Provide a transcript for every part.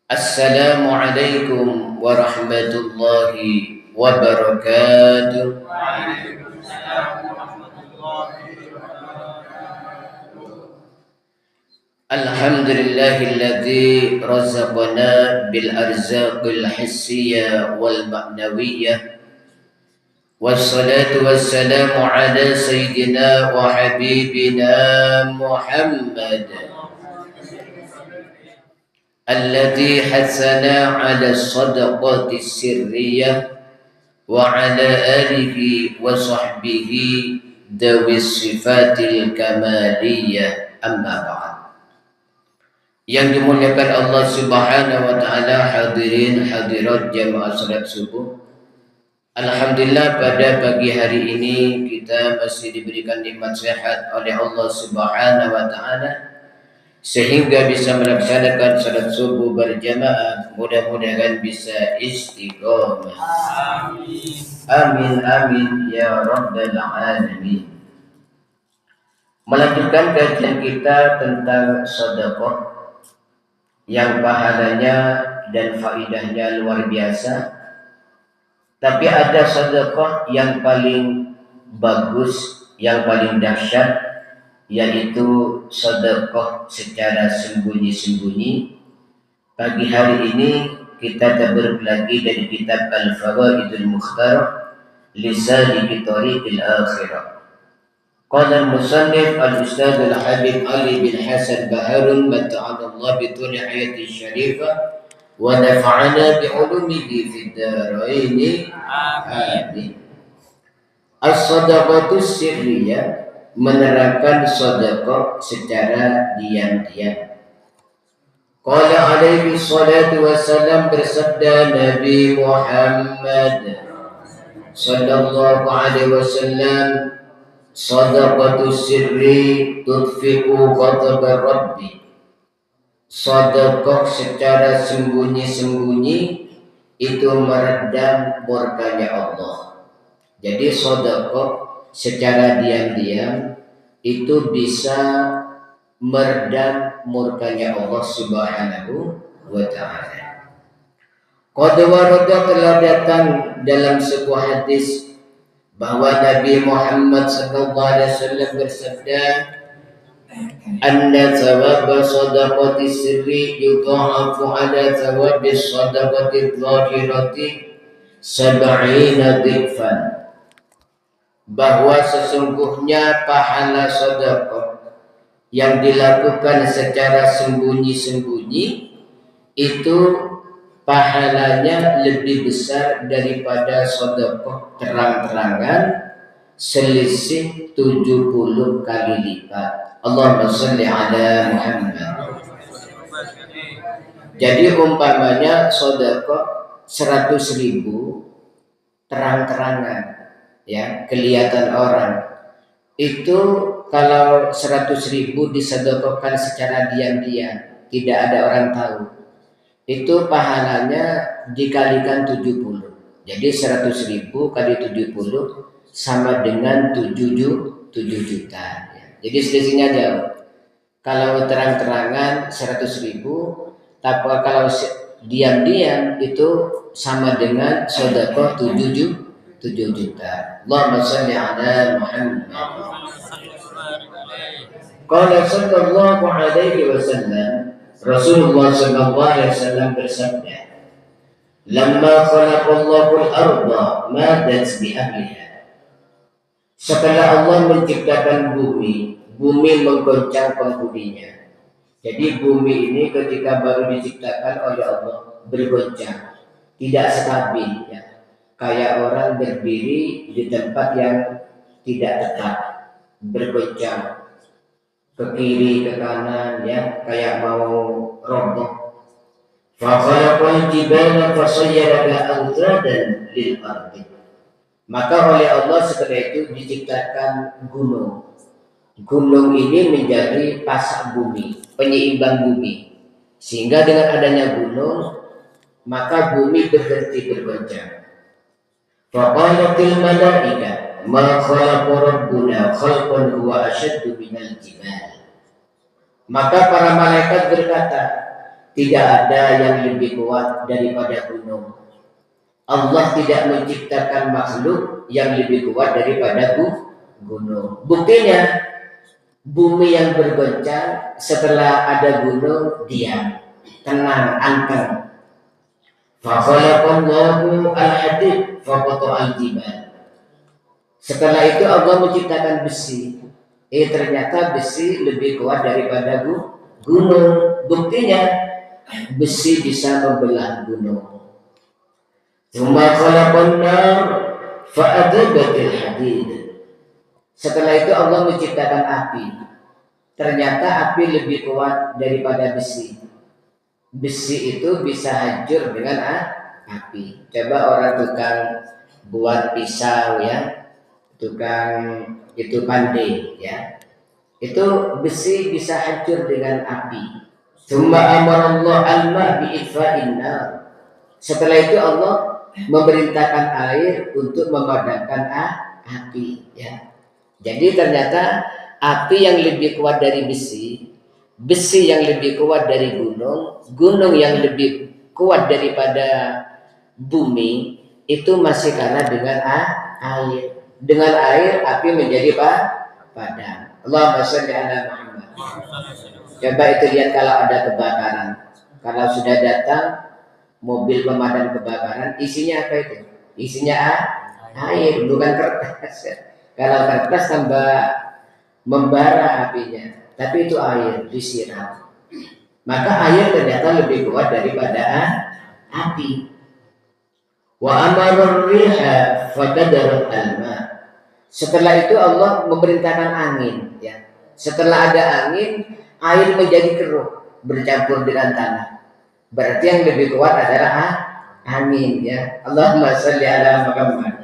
Assalamualaikum warahmatullahi wabarakatuh. Alhamdulillahilladzi razaqana bil arzaqil hissiyah wal ma'nawiyah. Wassalatu wassalamu ala sayyidina wa habibina Muhammad alladzi hasana ala sadaqati sirriyah wa ala alihi wa sahbihi dawis sifatil kamaliyah, amma ba'd. Yang dimuliakan Allah Subhanahu wa taala, hadirin hadirat jamaah salat subuh. Alhamdulillah pada pagi hari ini kita masih diberikan nikmat sehat oleh Allah Subhanahu wa taala sehingga bisa melaksanakan salat subuh berjamaah. Mudah-mudahan bisa istiqomah. Amin. Amin amin ya rabbal alamin. Melanjutkan kajian kita tentang sedekah yang pahalanya dan faidahnya luar biasa. Tapi ada sedekah yang paling bagus, yang paling dahsyat, yaitu sedekah secara sembunyi-sembunyi. Pagi hari ini kita tabarruk lagi dari kitab Al-Fawaidul Mukhtarah li Saliki Thariqil Akhirah. Qala al-musannif al-ustadz al-habib Ali bin Hasan Baharun mata'ala Allah bituli hayati syarifah wa nafa'ana bi'ulumihi fid dharain. Amin. As-sadaqatu sirriyah, menerapkan sedekah secara diam-diam. Qala alaihi salatu wassalam, bersabda Nabi Muhammad sallallahu alaihi wasallam, sadaqatu sirri tudfi'u ghadab rabbi. Sedekah secara sembunyi-sembunyi itu meredam murkanya Allah. Jadi sedekah secara diam-diam itu bisa meredam murkanya Allah Subhanahu wa taala. Qad warada, telah datang dalam sebuah hadis bahwa Nabi Muhammad sallallahu alaihi wasallam bersabda, anna thawaba sadaqati sirri yudha'afu ala thawabi sadaqati dhahirati sab'ina dhifan. Bahwa sesungguhnya pahala sedekah yang dilakukan secara sembunyi-sembunyi itu pahalanya lebih besar daripada sedekah terang-terangan selisih 70 kali lipat. Allahumma shalli ala Muhammad. Jadi umpamanya sedekah 100.000 terang-terangan, ya, kelihatan orang. Itu kalau 100.000 disedekahkan secara diam-diam, tidak ada orang tahu, itu pahalanya dikalikan 70. Jadi 100.000 kali 70 sama dengan 7 juta. Jadi selisihnya jauh. Kalau terang-terangan 100.000, tapi kalau diam-diam itu sama dengan sedekah 7 juta. Allahumma shalli ala Muhammad. Qala sallallahu alaihi wasallam, Rasulullah sallallahu alaihi wasallam bersabda, lamma khalaqallahu al-ardha madat bi ahliha. Setelah Allah menciptakan bumi menggoncang penghuninya. Jadi bumi ini ketika baru diciptakan oleh Allah bergoncang, tidak stabil, ya. Kayak orang berdiri di tempat yang tidak tetap, bergoncang ke kiri ke kanan, ya, kayak mau roboh. Fa khalaqal jibala fasayyaraha awtadan lil ardi. Maka oleh Allah setelah itu diciptakan gunung. Gunung ini menjadi pasak bumi, penyeimbang bumi. Sehingga dengan adanya gunung, maka bumi berhenti bergoncang. Faqalatil malaika ma khalaqa rabbuna khalqan huwa ashaddu minal jibal. Maka para malaikat berkata, tidak ada yang lebih kuat daripada gunung. Allah tidak menciptakan makhluk yang lebih kuat daripada gunung. Buktinya bumi yang bergoncang setelah ada gunung diam, tenang, anteng. Fakhalaqallahu al-hadid faqata al-jibal. Setelah itu Allah menciptakan besi. Ternyata besi lebih kuat daripada gunung. Buktinya besi bisa membelah gunung. Tsumma khalaqan nar fa'adabatil hadid. Setelah itu Allah menciptakan api. Ternyata api lebih kuat daripada besi. Besi itu bisa hancur dengan api. Coba orang tukang buat pisau ya, tukang itu pandai ya, itu besi bisa hancur dengan api. Tsumma amarallahu al-ma bi'itfa'in nar. Setelah itu Allah memerintahkan air untuk memadamkan api ya. Jadi ternyata api yang lebih kuat dari besi, besi yang lebih kuat dari gunung, gunung yang lebih kuat daripada bumi, itu masih kalah dengan air. Dengan air api menjadi padam. Allahumma shalli ala Muhammad. Coba itu lihat kalau ada kebakaran, kalau sudah datang mobil pemadam kebakaran, isinya apa itu? Isinya air, bukan kertas ya. Kalau kertas tambah membara apinya, tapi itu air disiram. Maka air ternyata lebih kuat daripada api. Wa amara riha fatadarat alma. Setelah itu Allah memerintahkan angin ya. Setelah ada angin, air menjadi keruh bercampur dengan tanah. Berarti yang lebih kuat adalah angin ya. Allahumma shalli ala Muhammad.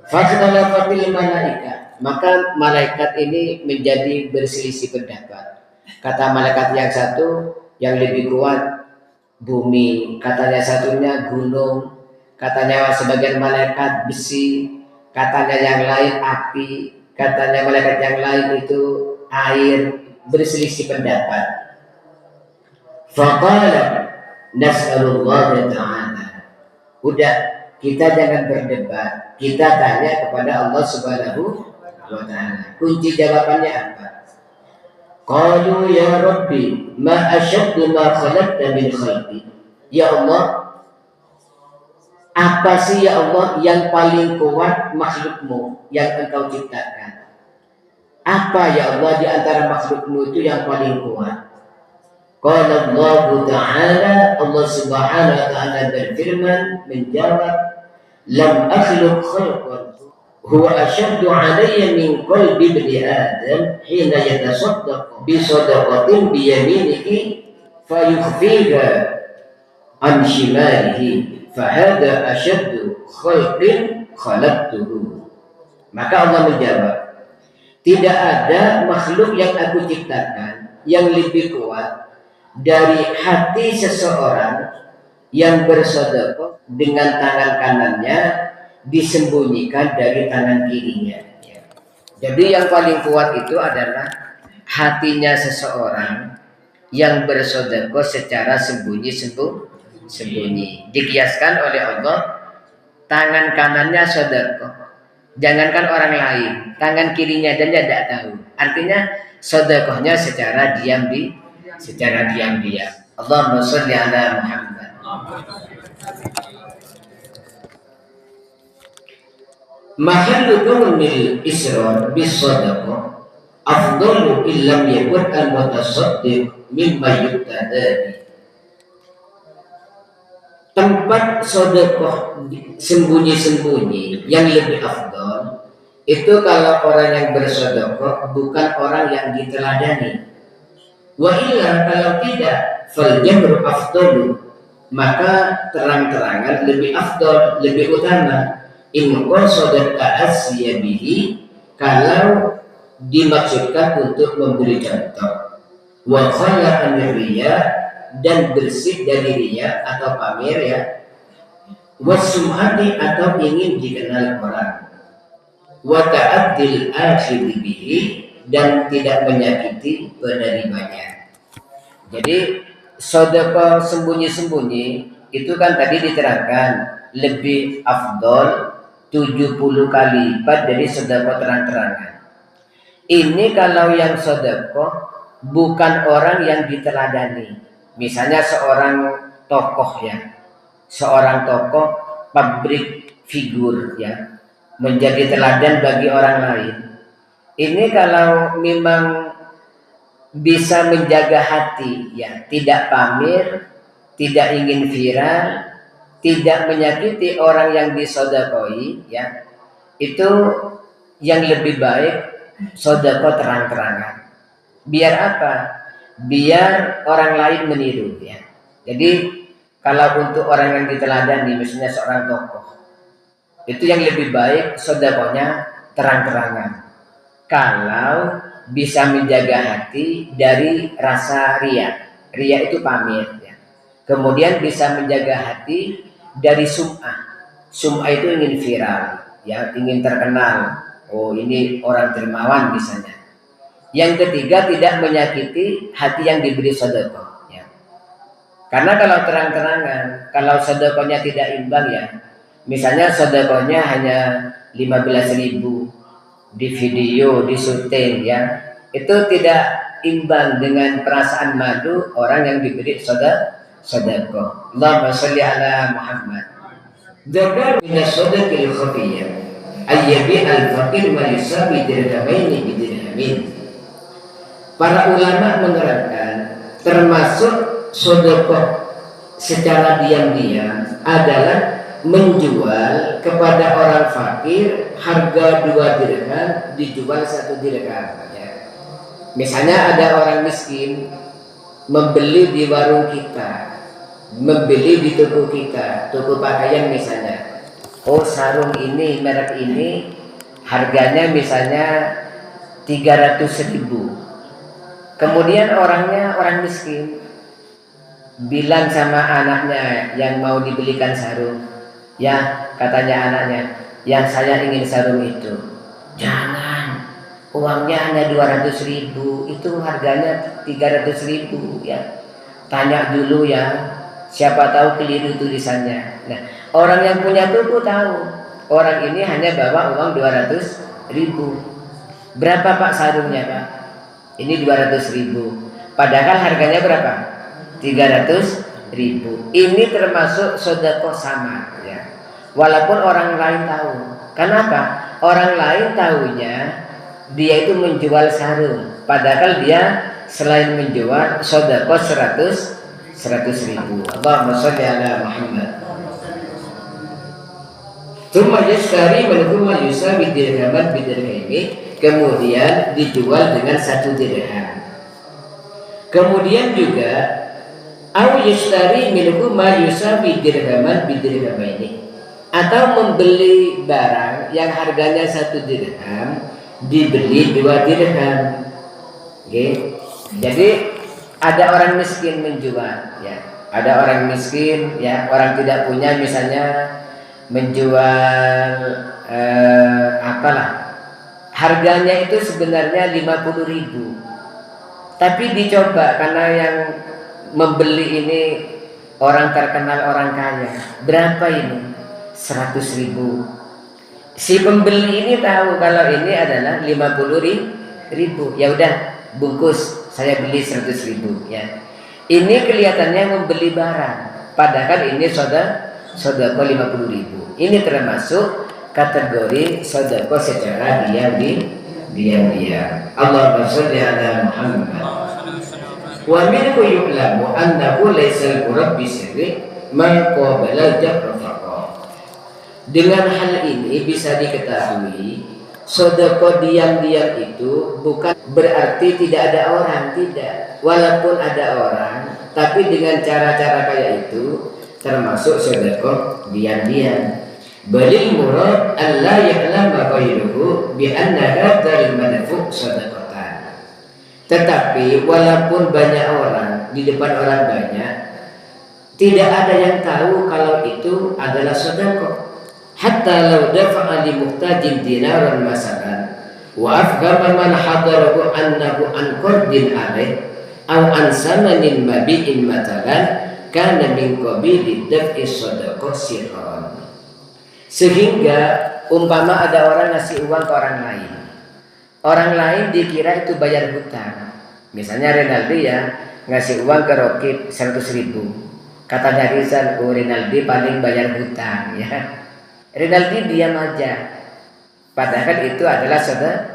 Fasalafatil malaika. Maka malaikat ini menjadi berselisih pendapat. Kata malaikat yang satu yang lebih kuat bumi, katanya satunya gunung, katanya sebagian malaikat besi, katanya yang lain api, katanya malaikat yang lain itu air, berselisih pendapat. Faqala nas'alullah ta'ala. Udah, kita jangan berdebat, kita tanya kepada Allah Subhanahu wa ta'ala. Kunci jawabannya apa? Qalu ya Rabbi ma asyaddu ma khalaqta min khalqi. Ya Allah, apa sih ya Allah yang paling kuat makhlukmu yang engkau ciptakan? Apa ya Allah di antara makhlukmu itu yang paling kuat? Qala Allah Ta'ala, Allah Subhanahu wa ta'ala berfirman menjawab, lam akhluq khalqan huwa ashaddu 'alayya min qalbi ibni Adam hina yatasaddaq bi sadaqatin bi yaminihi fayukhfiha an shimalihi fa hadha ashaddu khalqin khalaqtuhu. Maka Allah menjawab, tidak ada makhluk yang aku ciptakan yang lebih kuat dari hati seseorang yang bersedekah dengan tangan kanannya disembunyikan dari tangan kirinya. Jadi yang paling kuat itu adalah hatinya seseorang yang bersedekah secara sembunyi. Dikiaskan oleh Allah, tangan kanannya sedekah. Jangankan orang lain, tangan kirinya dan dia tidak tahu. Artinya sedekahnya secara diam-diam. Allahumma shalli ala Muhammad. Mahallu kaunil israr bis sadaqah afdalu illam yakun al-mutasaddiq mimma yuqtadani. Tempat sedekah sembunyi-sembunyi yang lebih afdal itu kalau orang yang bersedekah bukan orang yang diteladani. Wa illa kalau tidak fal jamru afdalu, maka terang-terangan lebih afdal, lebih utama. In qasada ta'assiya bihi, kalau dimaksudkan untuk memberi contoh. Wa khala an riya, dan bersih dari riya atau pamer ya. Wa sum'ati, atau ingin dikenal orang. Wa ta'addil akhidhi bihi, dan tidak menyakiti penerimanya. Jadi sedekah sembunyi-sembunyi itu kan tadi diterangkan lebih afdol 70 kali lipat dari sedekah terang-terangan. Ini kalau yang sedekah bukan orang yang diteladani. Misalnya seorang tokoh ya, seorang tokoh pabrik figur ya, menjadi teladan bagi orang lain. Ini kalau memang bisa menjaga hati ya, tidak pamer, tidak ingin viral, tidak menyakiti orang yang disodakoi ya, itu yang lebih baik sedekah terang-terangan. Biar apa? Biar orang lain meniru ya. Jadi kalau untuk orang yang diteladani, misalnya seorang tokoh, itu yang lebih baik sedekahnya terang-terangan. Kalau bisa menjaga hati dari rasa riya. Riya itu pamer ya. Kemudian bisa menjaga hati dari sum'ah. Sum'ah itu ingin viral ya, ingin terkenal. Oh, ini orang dermawan misalnya. Yang ketiga, tidak menyakiti hati yang diberi sedekah ya. Karena kalau terang-terangan, kalau sedekahnya tidak imbang ya, misalnya sedekahnya hanya 15.000 di video, di syuting ya, itu tidak imbang dengan perasaan malu orang yang diberi sedekah. Allahumma sholli ala Muhammad. Zakar min as-sadaqil khafiyyah ayyabi al-faqir wa yusabi dirhamaini bi dirhamin. Para ulama menerangkan termasuk sedekah secara diam-diam adalah menjual kepada orang fakir harga 2 dirham dijual 1 dirham ya. Misalnya ada orang miskin membeli di warung kita, membeli di toko kita, toko pakaian misalnya. Oh, sarung ini merek ini harganya misalnya 300.000. Kemudian orangnya orang miskin bilang sama anaknya yang mau dibelikan sarung, ya katanya anaknya, yang saya ingin sarung itu. Jangan, uangnya hanya 200.000, itu harganya 300.000 ya. Tanya dulu ya, siapa tahu keliru tulisannya. Nah, orang yang punya toko tahu, orang ini hanya bawa uang 200.000. Berapa Pak sarungnya Pak? Ini 200.000. Padahal harganya berapa? 300.000. Ini termasuk sedekah samar ya. Walaupun orang lain tahu. Kenapa? Orang lain tahunya dia itu menjual sarung. Padahal dia selain menjual sedekah 100.000. Allahumma sholli ala Muhammad. Tsumma yashtari minhu ma yusawi dirhaman bidirhami. Kemudian dijual dengan 1 dirham. Kemudian juga au yashtari minhu ma yusawi dirhaman bidirhamaini, atau membeli barang yang harganya 1 dirham dibeli 2 dirham. Okay. Jadi ada orang miskin menjual ya. Ada orang miskin ya, orang tidak punya misalnya menjual apalah, harganya itu sebenarnya 50.000, tapi dicoba karena yang membeli ini orang terkenal, orang kaya. Berapa ini? 100.000. Si pembeli ini tahu kalau ini adalah 50.000. Ya udah, bungkus, saya beli 100.000 ya. Ini kelihatannya membeli barang, padahal ini sedekah 50.000. Ini termasuk kategori sedekah secara diam-diam. Allahumma sholli ala Muhammad. Wa minhu yu'lamu annahu laysa al-qurab bi sirri ma qabala jabr faqah. Dengan hal ini bisa diketahui sedekah diam-diam itu bukan berarti tidak ada orang, tidak. Walaupun ada orang, tapi dengan cara-cara kayak itu termasuk sedekah diam-diam. Balil murad alla ya'lama ghairuhu bi anna hadzal manfu' sadaqatan. Tetapi walaupun banyak orang, di depan orang banyak, tidak ada yang tahu kalau itu adalah sedekah. Hatta law dafa'a li muhtajin dinaran masalan wa afghama man hadarahu annahu an qardin alaih aw an samanin mabi'in matalan kana min qabili daf'i shadaqah sirran. Sehingga umpama ada orang ngasih uang ke orang lain dikira itu bayar hutang. Misalnya Renaldi ya ngasih uang ke Rokib 100.000. Katanya Rizal, Renaldi paling bayar hutang ya. Renaldi diam aja. Padahal itu adalah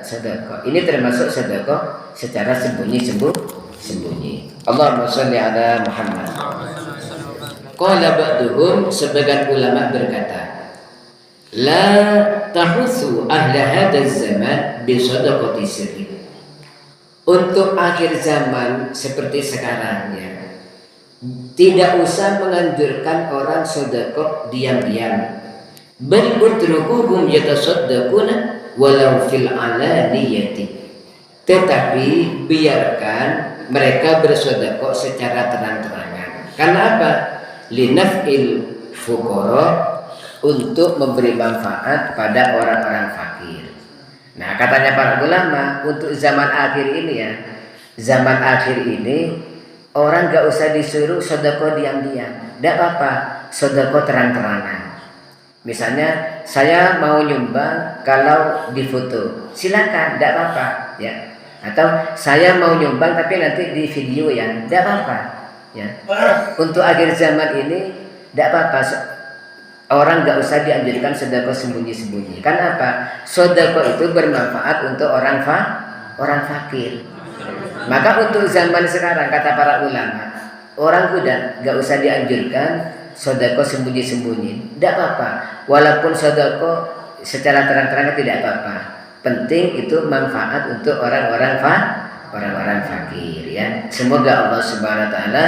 sedekah. Ini termasuk sedekah secara sembunyi. Allahumma shalli ala Muhammad. Qala ba'duhum, sebagian ulama berkata, la tahutsu ahla hadzal zaman bi shadaqati sirri. Untuk akhir zaman seperti sekarang ya, tidak usah menganjurkan orang sedekah diam-diam. Bal utrukuhum yatasaddaquna walau fil alaniyati. Tetapi biarkan mereka bersedekah secara terang-terangan. Karena apa? Linaf'il fuqara, untuk memberi manfaat pada orang-orang fakir. Nah, katanya para ulama, untuk zaman akhir ini ya, zaman akhir ini orang gak usah disuruh sedekah diam-diam. Tidak apa-apa, sedekah terang-terangan. Misalnya saya mau nyumbang kalau difoto, silakan, tidak apa-apa ya. Atau saya mau nyumbang tapi nanti di video ya, tidak apa-apa ya. Untuk akhir zaman ini tidak apa-apa, orang nggak usah dianjurkan sedekah sembunyi-sembunyi. Karena apa? Sedekah itu bermanfaat untuk orang fakir. Maka untuk zaman sekarang kata para ulama, orang udah nggak usah dianjurkan sedekah sembunyi-sembunyi. Tidak apa-apa. Walaupun sedekah secara terang-terangan tidak apa-apa. Penting itu manfaat untuk orang-orang fakir ya. Semoga Allah Subhanahu wa taala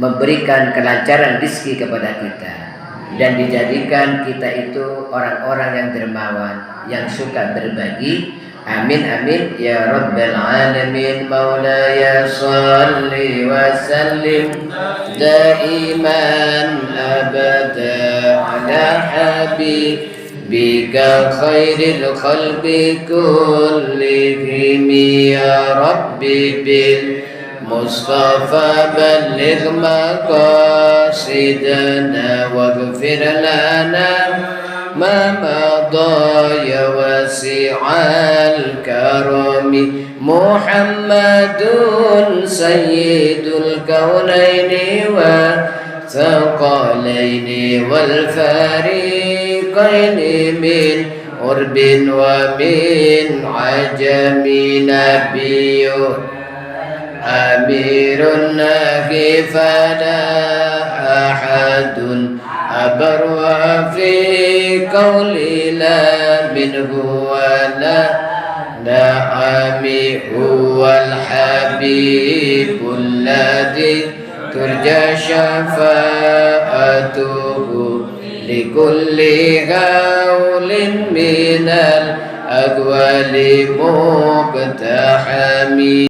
memberikan kelancaran rezeki kepada kita dan dijadikan kita itu orang-orang yang dermawan, yang suka berbagi. Amin amin ya rabbal alamin. Maulaya shalli wa sallim daiman abada ala habibika khairil khalqi kullihim ya rabbi bil Mustafa balligh maqasidana waghfir lana ma madha ya wasi'al karami. Muhammadun sayyidul kaunaini wa thaqalaini wal fariqaini min urbin wa min ajami nabiyyun amirun nahi fala ahadun abarwa fi qawli la minhu wa la na'ami huwal habibul ladhi turja syafa'atuhu likulli hawlin minal agwali muqtahami.